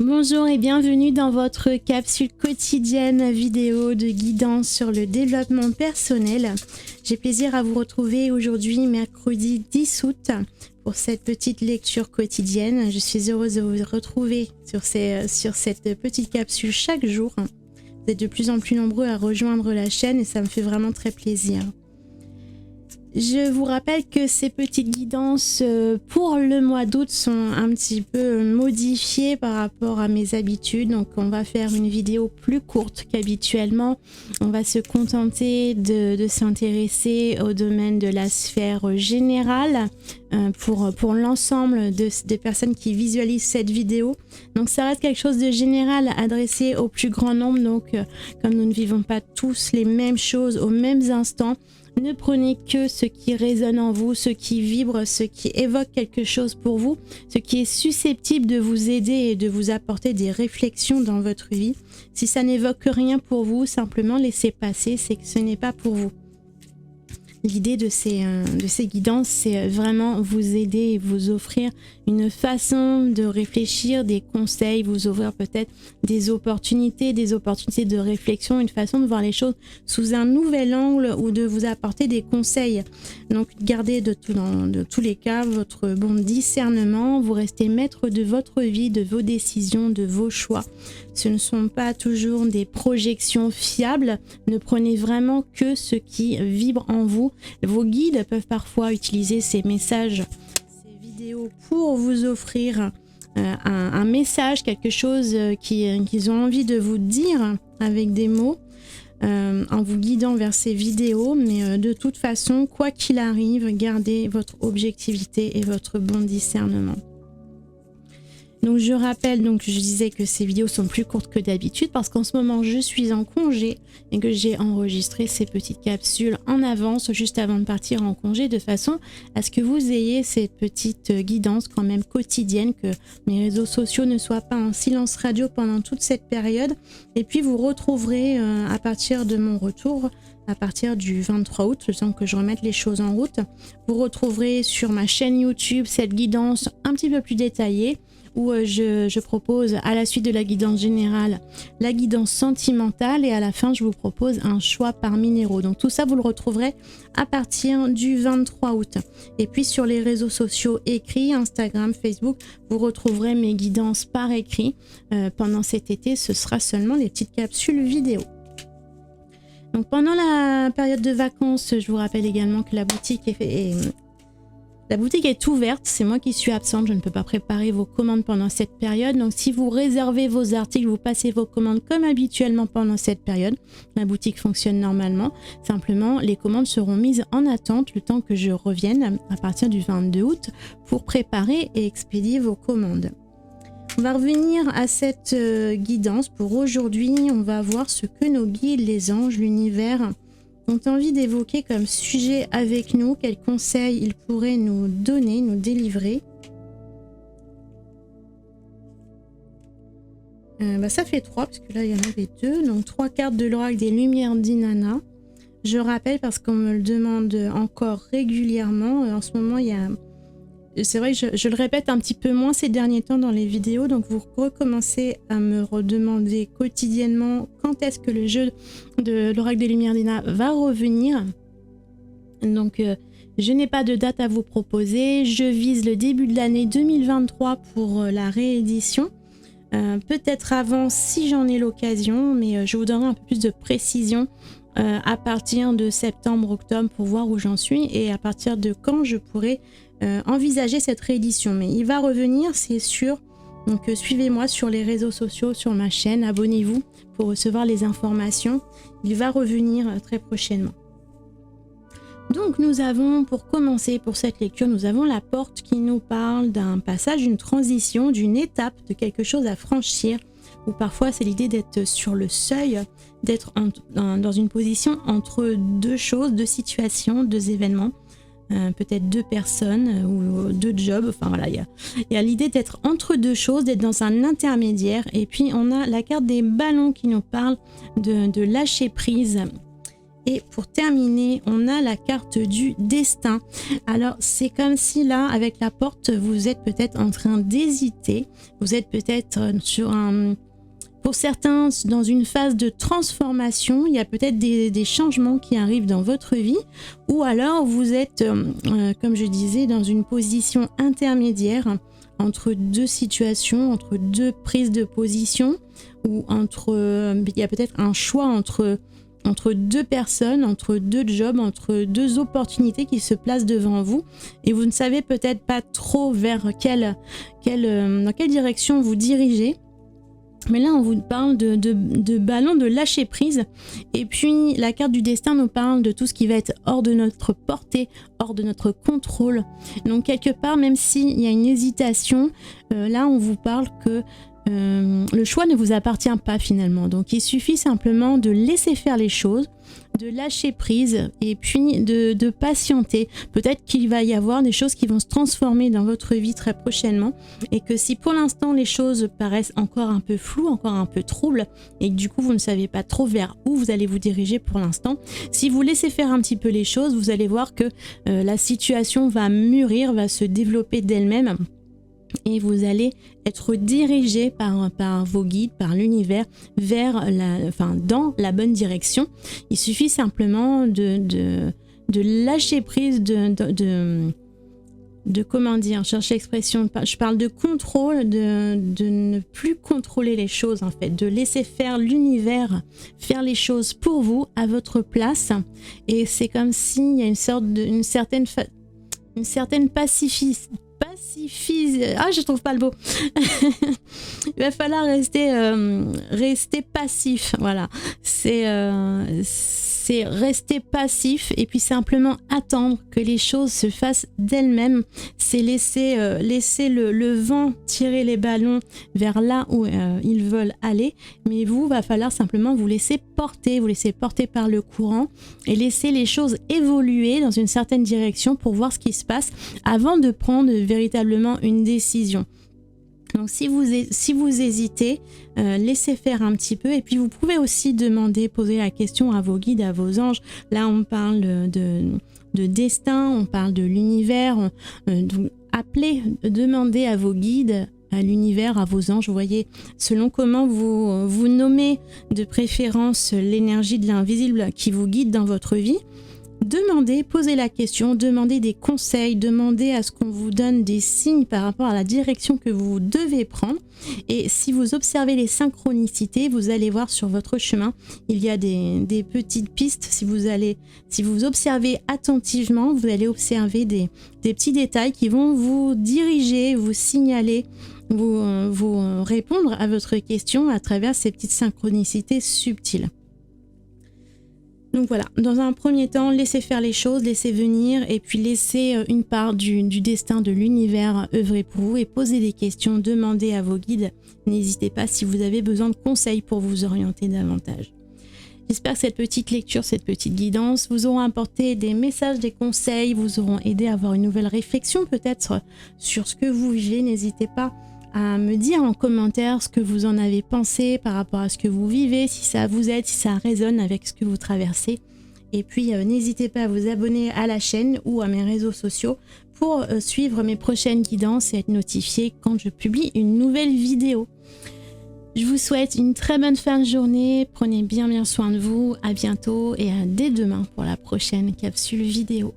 Bonjour et bienvenue dans votre capsule quotidienne vidéo de guidance sur le développement personnel. J'ai plaisir à vous retrouver aujourd'hui mercredi 10 août pour cette petite lecture quotidienne. Je suis heureuse de vous retrouver sur cette petite capsule chaque jour. Vous êtes de plus en plus nombreux à rejoindre la chaîne et ça me fait vraiment très plaisir. Je vous rappelle que ces petites guidances pour le mois d'août sont un petit peu modifiées par rapport à mes habitudes. Donc on va faire une vidéo plus courte qu'habituellement. On va se contenter de s'intéresser au domaine de la sphère générale pour l'ensemble des personnes qui visualisent cette vidéo. Donc ça reste quelque chose de général adressé au plus grand nombre. Donc comme nous ne vivons pas tous les mêmes choses aux mêmes instants, ne prenez que ce qui résonne en vous, ce qui vibre, ce qui évoque quelque chose pour vous, ce qui est susceptible de vous aider et de vous apporter des réflexions dans votre vie. Si ça n'évoque rien pour vous, simplement laissez passer, c'est que ce n'est pas pour vous. L'idée de ces guidances, c'est vraiment vous aider et vous offrir une façon de réfléchir, des conseils, vous ouvrir peut-être des opportunités de réflexion, une façon de voir les choses sous un nouvel angle ou de vous apporter des conseils. Donc gardez dans tous les cas votre bon discernement, vous restez maître de votre vie, de vos décisions, de vos choix. Ce ne sont pas toujours des projections fiables, ne prenez vraiment que ce qui vibre en vous. Vos guides peuvent parfois utiliser ces messages, ces vidéos pour vous offrir un message, quelque chose qu'ils ont envie de vous dire avec des mots en vous guidant vers ces vidéos. Mais de toute façon, quoi qu'il arrive, gardez votre objectivité et votre bon discernement. Donc je rappelle, je disais que ces vidéos sont plus courtes que d'habitude parce qu'en ce moment je suis en congé et que j'ai enregistré ces petites capsules en avance juste avant de partir en congé, de façon à ce que vous ayez ces petites guidances quand même quotidiennes, que mes réseaux sociaux ne soient pas en silence radio pendant toute cette période. Et puis vous retrouverez à partir de mon retour, à partir du 23 août, le temps que je remette les choses en route, vous retrouverez sur ma chaîne YouTube cette guidance un petit peu plus détaillée, où je propose à la suite de la guidance générale, la guidance sentimentale, et à la fin je vous propose un choix par minéraux. Donc tout ça vous le retrouverez à partir du 23 août. Et puis sur les réseaux sociaux écrits, Instagram, Facebook, vous retrouverez mes guidances par écrit. Pendant cet été, ce sera seulement les petites capsules vidéo. Donc pendant la période de vacances, je vous rappelle également que la boutique est ouverte, c'est moi qui suis absente, je ne peux pas préparer vos commandes pendant cette période. Donc si vous réservez vos articles, vous passez vos commandes comme habituellement pendant cette période. La boutique fonctionne normalement, simplement les commandes seront mises en attente le temps que je revienne à partir du 22 août pour préparer et expédier vos commandes. On va revenir à cette guidance pour aujourd'hui. On va voir ce que nos guides, les anges, l'univers ont envie d'évoquer comme sujet avec nous, quels conseils ils pourraient nous donner, nous délivrer. Ça fait 3, parce que là il y en avait 2, donc 3 cartes de l'oracle des lumières d'Inanna. Je rappelle parce qu'on me le demande encore régulièrement, en ce moment il y a... C'est vrai que je le répète un petit peu moins ces derniers temps dans les vidéos, donc vous recommencez à me redemander quotidiennement quand est-ce que le jeu de l'oracle des lumières d'Inanna va revenir. Donc je n'ai pas de date à vous proposer, je vise le début de l'année 2023 pour la réédition. Peut-être avant si j'en ai l'occasion, mais je vous donnerai un peu plus de précision à partir de septembre-octobre pour voir où j'en suis et à partir de quand je pourrai envisager cette réédition. Mais il va revenir, c'est sûr. Donc suivez-moi sur les réseaux sociaux, sur ma chaîne, abonnez-vous pour recevoir les informations. Il va revenir très prochainement. Donc nous avons, pour commencer pour cette lecture, nous avons la porte qui nous parle d'un passage, d'une transition, d'une étape, de quelque chose à franchir. Ou parfois c'est l'idée d'être sur le seuil, d'être dans une position entre deux choses, deux situations, deux événements. Peut-être 2 personnes ou 2 jobs, enfin voilà, il y a l'idée d'être entre deux choses, d'être dans un intermédiaire. Et puis on a la carte des ballons qui nous parle de lâcher prise Et pour terminer, on a la carte du destin. Alors, c'est comme si là, avec la porte, vous êtes peut-être en train d'hésiter. Vous êtes peut-être pour certains, dans une phase de transformation. Il y a peut-être des changements qui arrivent dans votre vie. Ou alors, vous êtes, comme je disais, dans une position intermédiaire entre deux situations, entre deux prises de position. Ou il y a peut-être un choix entre deux personnes, entre deux jobs, entre deux opportunités qui se placent devant vous et vous ne savez peut-être pas trop vers dans quelle direction vous dirigez. Mais là, on vous parle de ballon, de lâcher prise. Et puis, la carte du destin nous parle de tout ce qui va être hors de notre portée, hors de notre contrôle. Donc, quelque part, même s'il y a une hésitation, là, on vous parle que le choix ne vous appartient pas finalement. Donc il suffit simplement de laisser faire les choses, de lâcher prise et puis de patienter. Peut-être qu'il va y avoir des choses qui vont se transformer dans votre vie très prochainement et que si pour l'instant les choses paraissent encore un peu floues, encore un peu troubles et que du coup vous ne savez pas trop vers où vous allez vous diriger pour l'instant, si vous laissez faire un petit peu les choses, vous allez voir que la situation va mûrir, va se développer d'elle-même. Et vous allez être dirigé par vos guides, par l'univers, dans la bonne direction. Il suffit simplement de lâcher prise, de comment dire, je cherche l'expression, je parle de contrôle, de ne plus contrôler les choses en fait, de laisser faire l'univers, faire les choses pour vous, à votre place. Et c'est comme s'il y a une certaine je trouve pas le mot. Il va falloir rester passif. Voilà. C'est rester passif et puis simplement attendre que les choses se fassent d'elles-mêmes. C'est laisser le vent tirer les ballons vers là où ils veulent aller. Mais va falloir simplement vous laisser porter par le courant et laisser les choses évoluer dans une certaine direction pour voir ce qui se passe avant de prendre véritablement une décision. Donc si vous hésitez, laissez faire un petit peu et puis vous pouvez aussi poser la question à vos guides, à vos anges. Là on parle de destin, on parle de l'univers, donc demandez à vos guides, à l'univers, à vos anges, vous voyez, selon comment vous nommez de préférence l'énergie de l'invisible qui vous guide dans votre vie. Demandez, posez la question, demandez des conseils, demandez à ce qu'on vous donne des signes par rapport à la direction que vous devez prendre. Et si vous observez les synchronicités, vous allez voir sur votre chemin, il y a des petites pistes. Si vous observez attentivement, vous allez observer des petits détails qui vont vous diriger, vous signaler, vous répondre à votre question à travers ces petites synchronicités subtiles. Donc voilà, dans un premier temps, laissez faire les choses, laissez venir et puis laissez une part du destin de l'univers œuvrer pour vous et posez des questions, demandez à vos guides. N'hésitez pas si vous avez besoin de conseils pour vous orienter davantage. J'espère que cette petite lecture, cette petite guidance vous auront apporté des messages, des conseils, vous auront aidé à avoir une nouvelle réflexion peut-être sur ce que vous vivez. N'hésitez pas à me dire en commentaire ce que vous en avez pensé par rapport à ce que vous vivez, si ça vous aide, si ça résonne avec ce que vous traversez. Et puis n'hésitez pas à vous abonner à la chaîne ou à mes réseaux sociaux pour suivre mes prochaines guidances et être notifié quand je publie une nouvelle vidéo. Je vous souhaite une très bonne fin de journée, prenez bien soin de vous, à bientôt et à dès demain pour la prochaine capsule vidéo.